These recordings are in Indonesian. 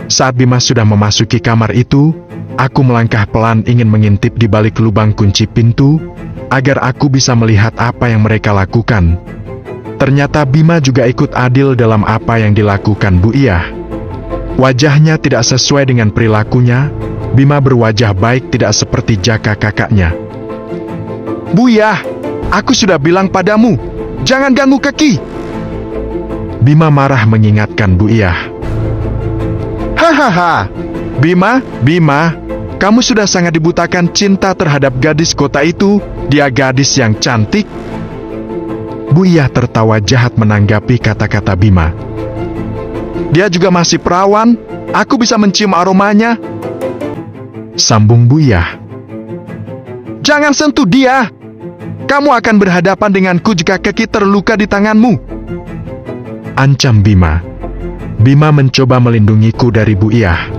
Saat Bima sudah memasuki kamar itu, aku melangkah pelan ingin mengintip di balik lubang kunci pintu, agar aku bisa melihat apa yang mereka lakukan. Ternyata Bima juga ikut adil dalam apa yang dilakukan Bu Iyah. Wajahnya tidak sesuai dengan perilakunya. Bima berwajah baik, tidak seperti Jaka kakaknya. Bu Iyah, aku sudah bilang padamu, jangan ganggu Keki. Bima marah mengingatkan Bu Iyah. Hahaha, Bima, kamu sudah sangat dibutakan cinta terhadap gadis kota itu. Dia gadis yang cantik. Bu Iyah tertawa jahat menanggapi kata-kata Bima. Dia juga masih perawan, aku bisa mencium aromanya. Sambung Bu Iyah. Jangan sentuh dia. Kamu akan berhadapan denganku jika Keki terluka di tanganmu. Ancam Bima. Bima mencoba melindungiku dari Bu Iyah.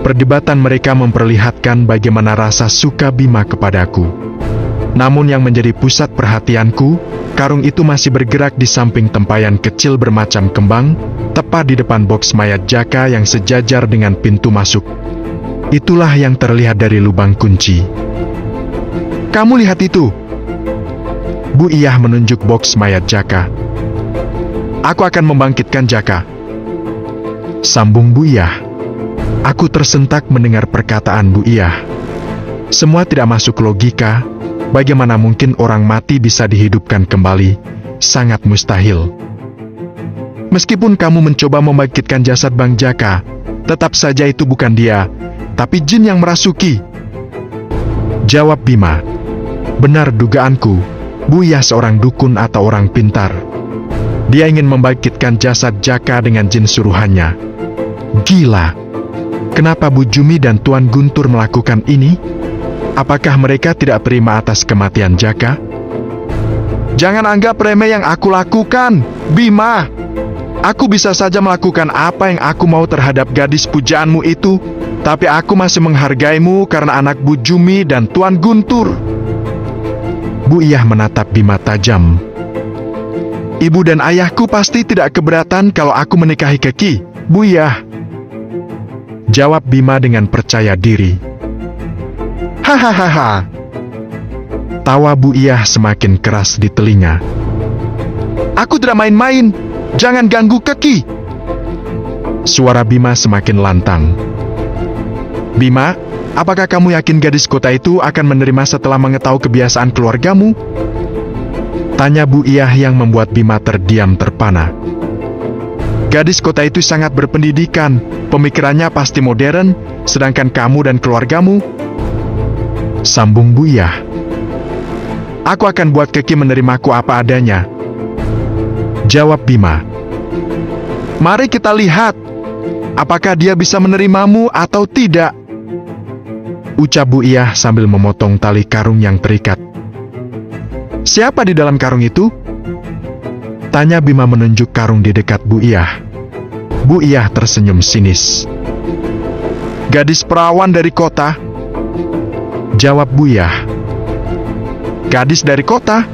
Perdebatan mereka memperlihatkan bagaimana rasa suka Bima kepadaku. Namun yang menjadi pusat perhatianku, karung itu masih bergerak di samping tempayan kecil bermacam kembang, tepat di depan boks mayat Jaka yang sejajar dengan pintu masuk. Itulah yang terlihat dari lubang kunci. Kamu lihat itu? Bu Iyah menunjuk boks mayat Jaka. Aku akan membangkitkan Jaka. Sambung Bu Iyah. Aku tersentak mendengar perkataan Bu Iyah. Semua tidak masuk logika. Bagaimana mungkin orang mati bisa dihidupkan kembali? Sangat mustahil. Meskipun kamu mencoba membangkitkan jasad Bang Jaka, tetap saja itu bukan dia, tapi jin yang merasuki. Jawab Bima. Benar dugaanku, Bu Iyah seorang dukun atau orang pintar. Dia ingin membangkitkan jasad Jaka dengan jin suruhannya. Gila. Kenapa Bu Jumi dan Tuan Guntur melakukan ini? Apakah mereka tidak terima atas kematian Jaka? Jangan anggap remeh yang aku lakukan, Bima. Aku bisa saja melakukan apa yang aku mau terhadap gadis pujaanmu itu, tapi aku masih menghargaimu karena anak Bu Jumi dan Tuan Guntur. Bu Iyah menatap Bima tajam. Ibu dan ayahku pasti tidak keberatan kalau aku menikahi Keki, Bu Iyah. Jawab Bima dengan percaya diri. Hahaha. Tawa Bu Iyah semakin keras di telinga. Aku tidak main-main. Jangan ganggu Keki. Suara Bima semakin lantang. Bima, apakah kamu yakin gadis kota itu akan menerima setelah mengetahui kebiasaan keluargamu? Tanya Bu Iyah yang membuat Bima terdiam terpana. Gadis kota itu sangat berpendidikan, pemikirannya pasti modern, sedangkan kamu dan keluargamu. Sambung Bu Iyah. Aku akan buat Keki menerimaku apa adanya. Jawab Bima. Mari kita lihat, apakah dia bisa menerimamu atau tidak. Ucap Bu Iyah sambil memotong tali karung yang terikat. Siapa di dalam karung itu? Tanya Bima menunjuk karung di dekat Bu Iyah. Bu Iyah tersenyum sinis. Gadis perawan dari kota. Jawab Bu Iyah. Gadis dari kota?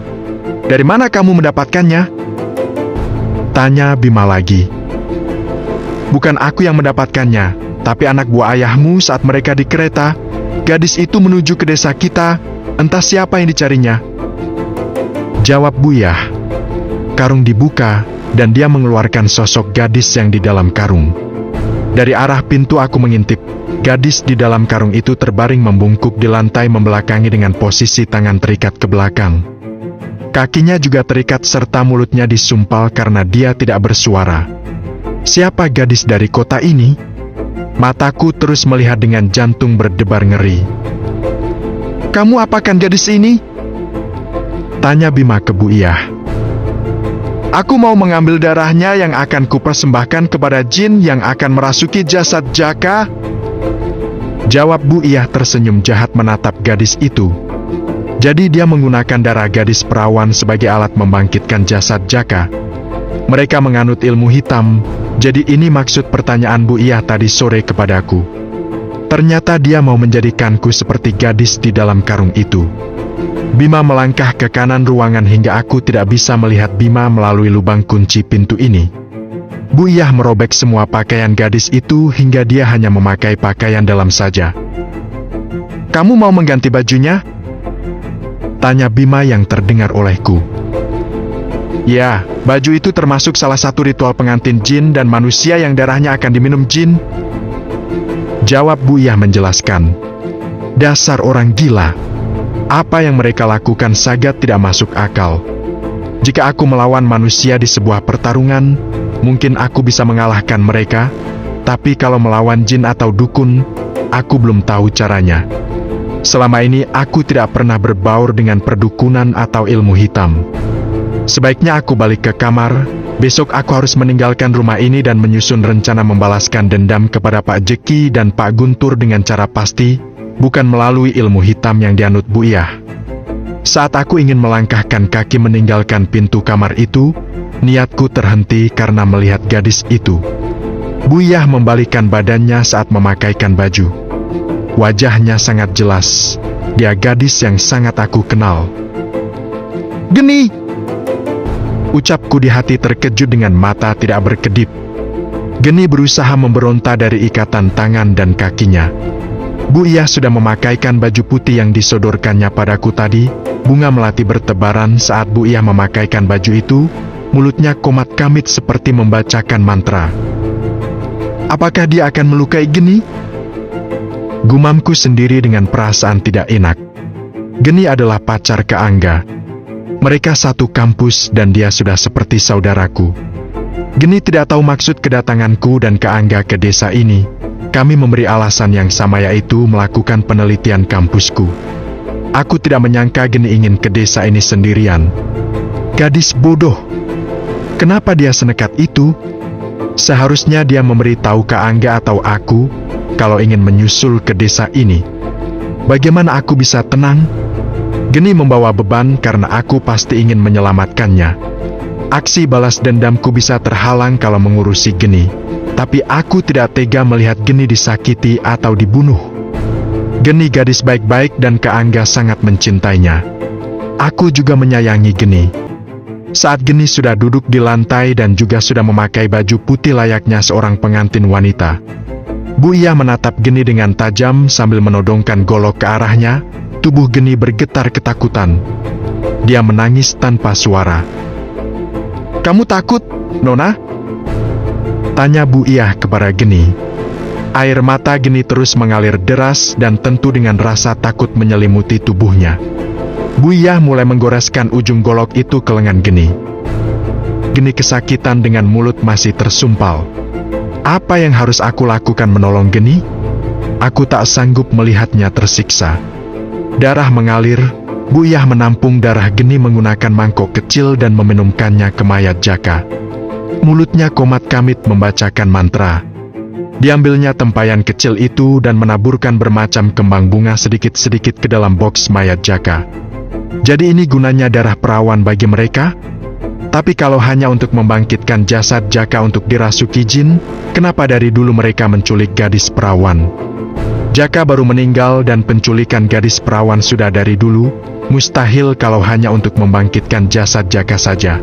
Dari mana kamu mendapatkannya? Tanya Bima lagi. Bukan aku yang mendapatkannya, tapi anak buah ayahmu saat mereka di kereta. Gadis itu menuju ke desa kita, entah siapa yang dicarinya. Jawab Bu Iyah. Karung dibuka, dan dia mengeluarkan sosok gadis yang di dalam karung. Dari arah pintu aku mengintip. Gadis di dalam karung itu terbaring membungkuk di lantai membelakangi dengan posisi tangan terikat ke belakang. Kakinya juga terikat serta mulutnya disumpal karena dia tidak bersuara. Siapa gadis dari kota ini? Mataku terus melihat dengan jantung berdebar ngeri. Kamu apakan gadis ini? Tanya Bima ke Bu Iyah. Aku mau mengambil darahnya yang akan kupersembahkan kepada jin yang akan merasuki jasad Jaka. Jawab Bu Iyah tersenyum jahat menatap gadis itu. Jadi dia menggunakan darah gadis perawan sebagai alat membangkitkan jasad Jaka. Mereka menganut ilmu hitam, jadi ini maksud pertanyaan Bu Iyah tadi sore kepadaku. Ternyata dia mau menjadikanku seperti gadis di dalam karung itu. Bima melangkah ke kanan ruangan hingga aku tidak bisa melihat Bima melalui lubang kunci pintu ini. Bu Iyah merobek semua pakaian gadis itu hingga dia hanya memakai pakaian dalam saja. "Kamu mau mengganti bajunya?" tanya Bima yang terdengar olehku. "Ya, baju itu termasuk salah satu ritual pengantin jin dan manusia yang darahnya akan diminum jin," jawab Bu Iyah menjelaskan. Dasar orang gila. Apa yang mereka lakukan sangat tidak masuk akal. Jika aku melawan manusia di sebuah pertarungan, mungkin aku bisa mengalahkan mereka, tapi kalau melawan jin atau dukun, aku belum tahu caranya. Selama ini aku tidak pernah berbaur dengan perdukunan atau ilmu hitam. Sebaiknya aku balik ke kamar. Besok aku harus meninggalkan rumah ini dan menyusun rencana membalaskan dendam kepada Pak Jeki dan Pak Guntur dengan cara pasti, bukan melalui ilmu hitam yang dianut Bu Iyah. Saat aku ingin melangkahkan kaki meninggalkan pintu kamar itu, niatku terhenti karena melihat gadis itu. Bu Iyah membalikkan badannya saat memakaikan baju. Wajahnya sangat jelas. Dia gadis yang sangat aku kenal. "Geni!" ucapku di hati terkejut dengan mata tidak berkedip. Geni berusaha memberontak dari ikatan tangan dan kakinya. Bu Iyah sudah memakaikan baju putih yang disodorkannya padaku tadi. Bunga melati bertebaran saat Bu Iyah memakaikan baju itu. Mulutnya komat kamit seperti membacakan mantra. Apakah dia akan melukai Geni? Gumamku sendiri dengan perasaan tidak enak. Geni adalah pacar Kak Angga. Mereka satu kampus dan dia sudah seperti saudaraku. Geni tidak tahu maksud kedatanganku dan Kak Angga ke desa ini. Kami memberi alasan yang sama, yaitu melakukan penelitian kampusku. Aku tidak menyangka Geni ingin ke desa ini sendirian. Gadis bodoh. Kenapa dia senekat itu? Seharusnya dia memberitahu Kak Angga atau aku kalau ingin menyusul ke desa ini. Bagaimana aku bisa tenang? Geni membawa beban karena aku pasti ingin menyelamatkannya. Aksi balas dendamku bisa terhalang kalau mengurusi Geni. Tapi aku tidak tega melihat Geni disakiti atau dibunuh. Geni gadis baik-baik dan Kak Angga sangat mencintainya. Aku juga menyayangi Geni. Saat Geni sudah duduk di lantai dan juga sudah memakai baju putih layaknya seorang pengantin wanita, Bu Iyah menatap Geni dengan tajam sambil menodongkan golok ke arahnya. Tubuh Geni bergetar ketakutan. Dia menangis tanpa suara. "Kamu takut, Nona?" tanya Bu Iyah kepada Geni. Air mata Geni terus mengalir deras dan tentu dengan rasa takut menyelimuti tubuhnya. Bu Iyah mulai menggoreskan ujung golok itu ke lengan Geni. Geni kesakitan dengan mulut masih tersumpal. Apa yang harus aku lakukan menolong Geni? Aku tak sanggup melihatnya tersiksa. Darah mengalir. Bu Iyah menampung darah Geni menggunakan mangkok kecil dan meminumkannya ke mayat Jaka. Mulutnya komat kamit membacakan mantra. Diambilnya tempayan kecil itu dan menaburkan bermacam kembang bunga sedikit-sedikit ke dalam boks mayat Jaka. Jadi ini gunanya darah perawan bagi mereka? Tapi kalau hanya untuk membangkitkan jasad Jaka untuk dirasuki jin, kenapa dari dulu mereka menculik gadis perawan? Jaka baru meninggal dan penculikan gadis perawan sudah dari dulu. Mustahil kalau hanya untuk membangkitkan jasad Jaka saja.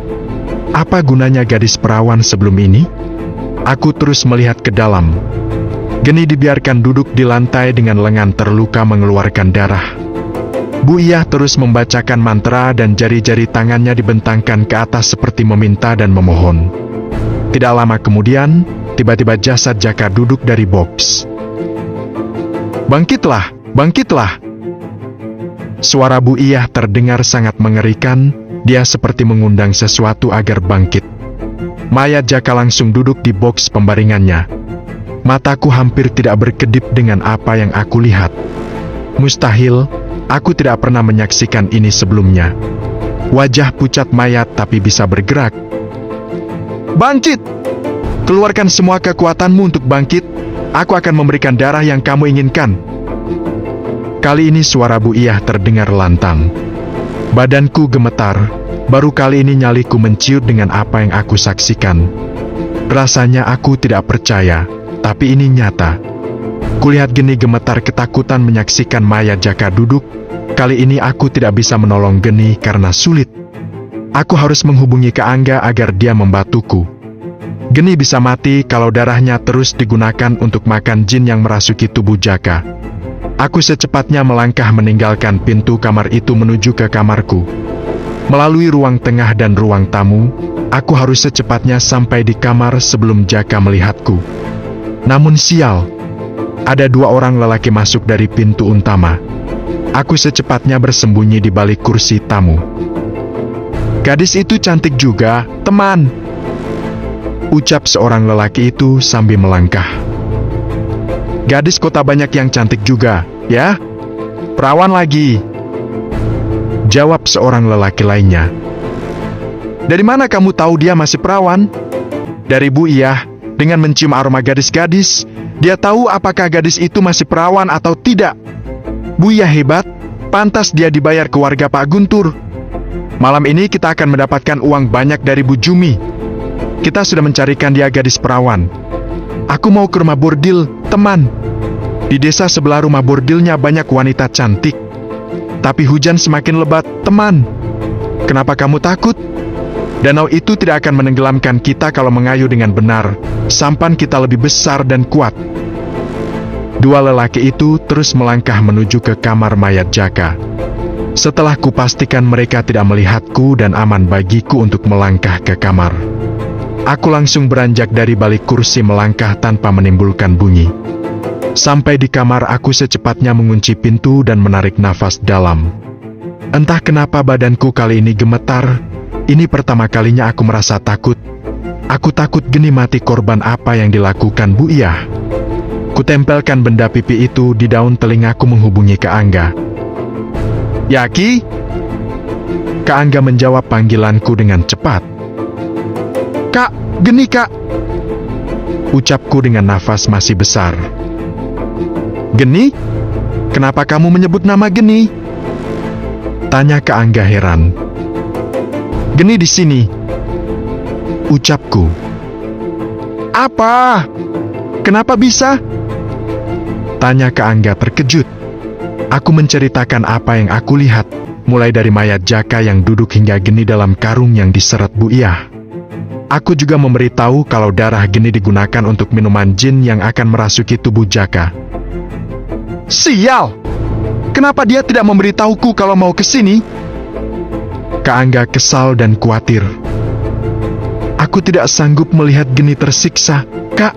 Apa gunanya gadis perawan sebelum ini? Aku terus melihat ke dalam. Geni dibiarkan duduk di lantai dengan lengan terluka mengeluarkan darah. Bu Iyah terus membacakan mantra dan jari-jari tangannya dibentangkan ke atas seperti meminta dan memohon. Tidak lama kemudian, tiba-tiba jasad Jaka duduk dari box. "Bangkitlah, bangkitlah!" Suara Bu Iyah terdengar sangat mengerikan. Dia seperti mengundang sesuatu agar bangkit. Mayat Jaka langsung duduk di boks pembaringannya. Mataku hampir tidak berkedip dengan apa yang aku lihat. Mustahil, aku tidak pernah menyaksikan ini sebelumnya. Wajah pucat mayat tapi bisa bergerak. "Bangkit! Keluarkan semua kekuatanmu untuk bangkit. Aku akan memberikan darah yang kamu inginkan." Kali ini suara Bu Iyah terdengar lantang. Badanku gemetar. Baru kali ini nyaliku menciut dengan apa yang aku saksikan. Rasanya aku tidak percaya, tapi ini nyata. Kulihat Geni gemetar ketakutan menyaksikan mayat Jaka duduk. Kali ini aku tidak bisa menolong Geni karena sulit. Aku harus menghubungi Kak Angga agar dia membantuku. Geni bisa mati kalau darahnya terus digunakan untuk makan jin yang merasuki tubuh Jaka. Aku secepatnya melangkah meninggalkan pintu kamar itu menuju ke kamarku. Melalui ruang tengah dan ruang tamu, aku harus secepatnya sampai di kamar sebelum Jaka melihatku. Namun sial, ada 2 orang lelaki masuk dari pintu utama. Aku secepatnya bersembunyi di balik kursi tamu. "Gadis itu cantik juga, teman," ucap seorang lelaki itu sambil melangkah. "Gadis kota banyak yang cantik juga, ya? Perawan lagi," jawab seorang lelaki lainnya. "Dari mana kamu tahu dia masih perawan?" "Dari Bu Iyah, dengan mencium aroma gadis-gadis, dia tahu apakah gadis itu masih perawan atau tidak. Bu Iyah hebat, pantas dia dibayar ke warga Pak Guntur. Malam ini kita akan mendapatkan uang banyak dari Bu Jumi. Kita sudah mencarikan dia gadis perawan. Aku mau ke rumah bordil, teman. Di desa sebelah rumah bordilnya banyak wanita cantik. Tapi hujan semakin lebat, teman. Kenapa kamu takut? Danau itu tidak akan menenggelamkan kita kalau mengayuh dengan benar. Sampan kita lebih besar dan kuat." 2 lelaki itu terus melangkah menuju ke kamar mayat Jaka. Setelah kupastikan mereka tidak melihatku dan aman bagiku untuk melangkah ke kamar, aku langsung beranjak dari balik kursi melangkah tanpa menimbulkan bunyi. Sampai di kamar, aku secepatnya mengunci pintu dan menarik nafas dalam. Entah kenapa badanku kali ini gemetar. Ini pertama kalinya aku merasa takut. Aku takut Geni mati korban apa yang dilakukan Bu Iyah. Kutempelkan benda pipi itu di daun telingaku menghubungi Kak Angga. "Yaki?" Kak Angga menjawab panggilanku dengan cepat. "Kak, Geni Kak," ucapku dengan nafas masih besar. "Geni? Kenapa kamu menyebut nama Geni?" tanya Kak Angga heran. "Geni di sini," ucapku. "Apa? Kenapa bisa?" tanya Kak Angga terkejut. Aku menceritakan apa yang aku lihat, mulai dari mayat Jaka yang duduk hingga Geni dalam karung yang diseret Bu Iyah. Aku juga memberitahu kalau darah Geni digunakan untuk minuman jin yang akan merasuki tubuh Jaka. "Sial! Kenapa dia tidak memberitahuku kalau mau ke sini?" Kak Angga kesal dan khawatir. "Aku tidak sanggup melihat Geni tersiksa, Kak.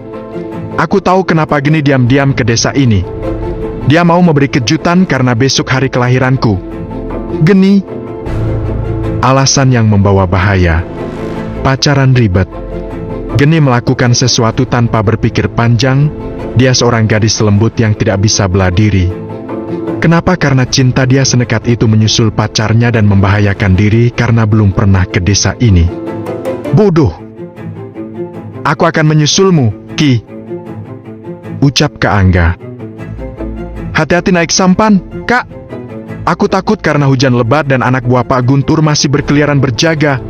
Aku tahu kenapa Geni diam-diam ke desa ini. Dia mau memberi kejutan karena besok hari kelahiranku. Geni." Alasan yang membawa bahaya. Pacaran ribet. Geni melakukan sesuatu tanpa berpikir panjang. Dia seorang gadis lembut yang tidak bisa bela diri. Kenapa? Karena cinta dia senekat itu menyusul pacarnya dan membahayakan diri karena belum pernah ke desa ini. "Bodoh. Aku akan menyusulmu, Ki," ucap Kak Angga. "Hati-hati naik sampan, Kak. Aku takut karena hujan lebat dan anak buah Pak Guntur masih berkeliaran berjaga.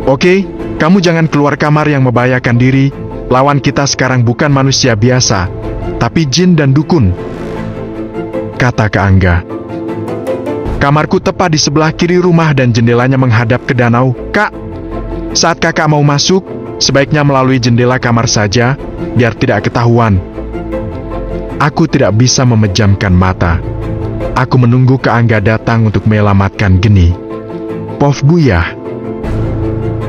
Oke, kamu jangan keluar kamar yang membahayakan diri. Lawan kita sekarang bukan manusia biasa, tapi jin dan dukun," kata Kak Angga. "Kamarku tepat di sebelah kiri rumah dan jendelanya menghadap ke danau, Kak. Saat kakak mau masuk, sebaiknya melalui jendela kamar saja, biar tidak ketahuan." Aku tidak bisa memejamkan mata. Aku menunggu Kak Angga datang untuk menyelamatkan Geni. "Pof Bu Iyah,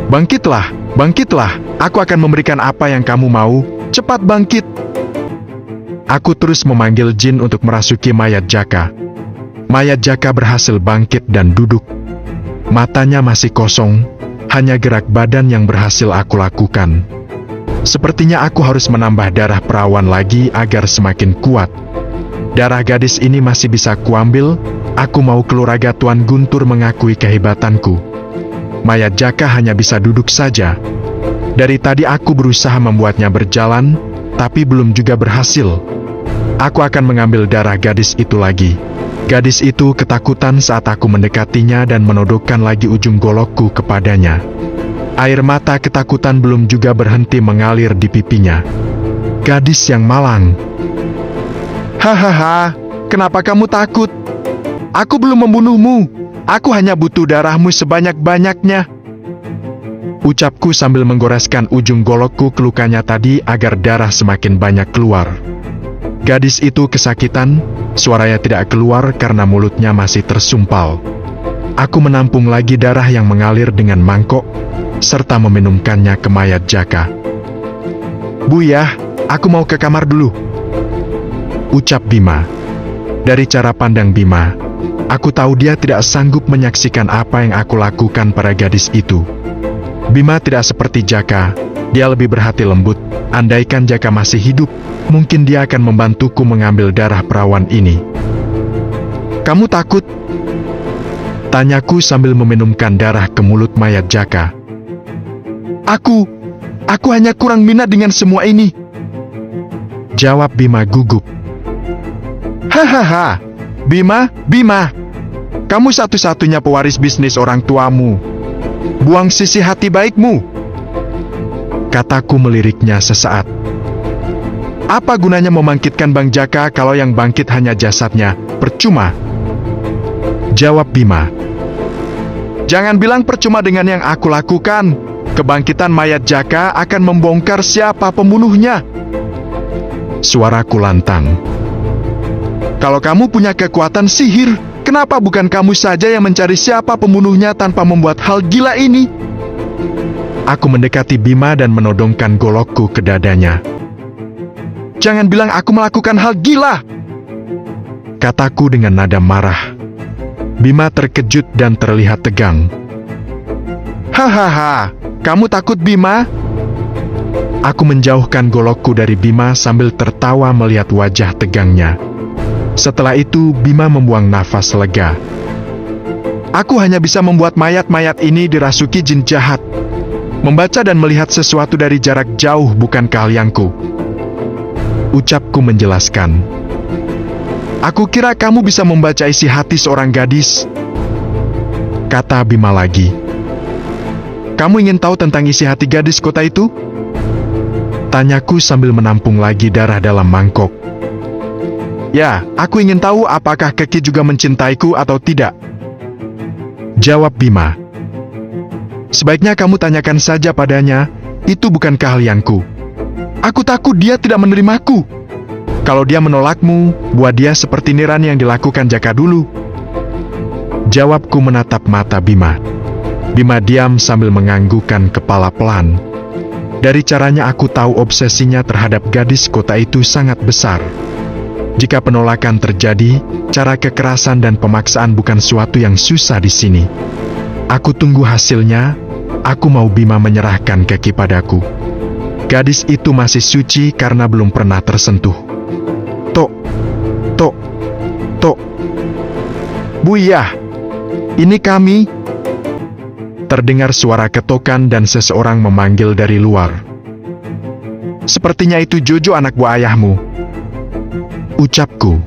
bangkitlah, bangkitlah. Aku akan memberikan apa yang kamu mau. Cepat bangkit." Aku terus memanggil jin untuk merasuki mayat Jaka. Mayat Jaka berhasil bangkit dan duduk. Matanya masih kosong, hanya gerak badan yang berhasil aku lakukan. Sepertinya aku harus menambah darah perawan lagi agar semakin kuat. Darah gadis ini masih bisa kuambil. Aku mau keluraga Tuan Guntur mengakui kehebatanku. Mayat Jaka hanya bisa duduk saja. Dari tadi aku berusaha membuatnya berjalan, tapi belum juga berhasil. Aku akan mengambil darah gadis itu lagi. Gadis itu ketakutan saat aku mendekatinya dan menodokkan lagi ujung golokku kepadanya. Air mata ketakutan belum juga berhenti mengalir di pipinya. Gadis yang malang. "Hahaha, kenapa kamu takut? Aku belum membunuhmu. Aku hanya butuh darahmu sebanyak-banyaknya," Ucapku sambil menggoreskan ujung golokku ke lukanya tadi agar darah semakin banyak keluar. Gadis itu kesakitan, suaranya tidak keluar karena mulutnya masih tersumpal. Aku menampung lagi darah yang mengalir dengan mangkok, serta meminumkannya ke mayat Jaka. "Buyah, aku mau ke kamar dulu," ucap Bima. Dari cara pandang Bima, aku tahu dia tidak sanggup menyaksikan apa yang aku lakukan pada gadis itu. Bima tidak seperti Jaka, dia lebih berhati lembut. Andaikan Jaka masih hidup, mungkin dia akan membantuku mengambil darah perawan ini. "Kamu takut?" tanyaku sambil meminumkan darah ke mulut mayat Jaka. Aku hanya kurang minat dengan semua ini," jawab Bima gugup. "Hahaha, Bima, kamu satu-satunya pewaris bisnis orang tuamu. Buang sisi hati baikmu," kataku meliriknya sesaat. "Apa gunanya membangkitkan Bang Jaka kalau yang bangkit hanya jasadnya? Percuma," jawab Bima. "Jangan bilang percuma dengan yang aku lakukan. Kebangkitan mayat Jaka akan membongkar siapa pembunuhnya." Suaraku lantang. "Kalau kamu punya kekuatan sihir, kenapa bukan kamu saja yang mencari siapa pembunuhnya tanpa membuat hal gila ini?" Aku mendekati Bima dan menodongkan golokku ke dadanya. "Jangan bilang aku melakukan hal gila," kataku dengan nada marah. Bima terkejut dan terlihat tegang. "Hahaha, kamu takut Bima?" Aku menjauhkan golokku dari Bima sambil tertawa melihat wajah tegangnya. Setelah itu, Bima membuang nafas lega. "Aku hanya bisa membuat mayat-mayat ini dirasuki jin jahat. Membaca dan melihat sesuatu dari jarak jauh bukan keahlianku," ucapku menjelaskan. "Aku kira kamu bisa membaca isi hati seorang gadis," kata Bima lagi. "Kamu ingin tahu tentang isi hati gadis kota itu?" tanyaku sambil menampung lagi darah dalam mangkok. "Ya, aku ingin tahu apakah Keki juga mencintaiku atau tidak," jawab Bima. "Sebaiknya kamu tanyakan saja padanya, itu bukan keahlianku. Aku takut dia tidak menerimaku. Kalau dia menolakmu, buat dia seperti Niran yang dilakukan Jaka dulu," jawabku menatap mata Bima. Bima diam sambil menganggukkan kepala pelan. Dari caranya aku tahu obsesinya terhadap gadis kota itu sangat besar. Jika penolakan terjadi, cara kekerasan dan pemaksaan bukan suatu yang susah di sini. Aku tunggu hasilnya. Aku mau Bima menyerahkan Keki padaku. Gadis itu masih suci karena belum pernah tersentuh. "Tok, tok, tok. Buyah, ini kami." Terdengar suara ketokan dan seseorang memanggil dari luar. "Sepertinya itu Jojo, anak buah ayahmu," ucapku.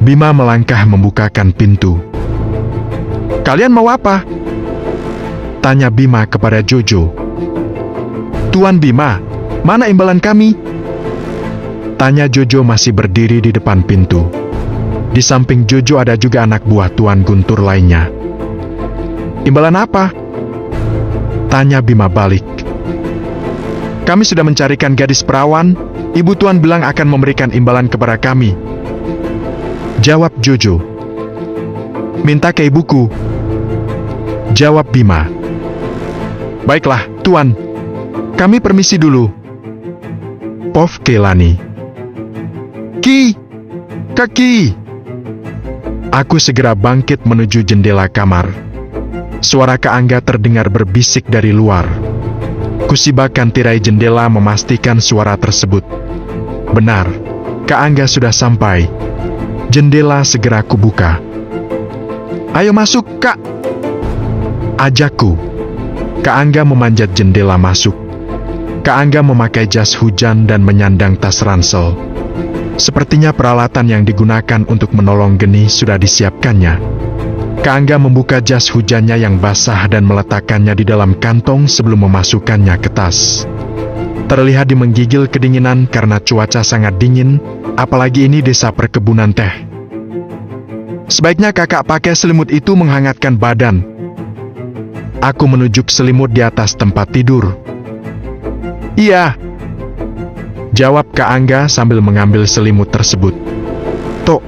Bima melangkah membukakan pintu. "Kalian mau apa?" tanya Bima kepada Jojo. "Tuan Bima, mana imbalan kami?" tanya Jojo masih berdiri di depan pintu. Di samping Jojo ada juga anak buah Tuan Guntur lainnya. "Imbalan apa?" tanya Bima balik. "Kami sudah mencarikan gadis perawan. Ibu Tuan bilang akan memberikan imbalan kepada kami," jawab Jojo. "Minta ke ibuku," jawab Bima. "Baiklah, Tuan. Kami permisi dulu." Pov Keilani. Kaki. Aku segera bangkit menuju jendela kamar. Suara Kak Angga terdengar berbisik dari luar. Kusibakan tirai jendela memastikan suara tersebut. Benar, Kak Angga sudah sampai. Jendela segera kubuka. "Ayo masuk, Kak," ajakku. Kak Angga memanjat jendela masuk. Kak Angga memakai jas hujan dan menyandang tas ransel. Sepertinya peralatan yang digunakan untuk menolong Geni sudah disiapkannya. Kak Angga membuka jas hujannya yang basah dan meletakkannya di dalam kantong sebelum memasukkannya ke tas. Terlihat dia menggigil kedinginan karena cuaca sangat dingin, apalagi ini desa perkebunan teh. "Sebaiknya kakak pakai selimut itu menghangatkan badan," Aku menunjuk selimut di atas tempat tidur. Iya, jawab Kak Angga sambil mengambil selimut tersebut. Tok,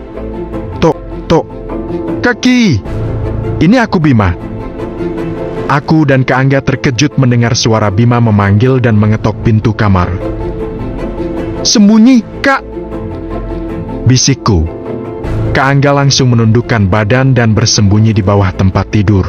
tok, tok, kaki. Ini aku Bima. Aku dan Kak Angga terkejut mendengar suara Bima memanggil dan mengetok pintu kamar. Sembunyi, Kak, bisikku. Kak Angga langsung menundukkan badan dan bersembunyi di bawah tempat tidur.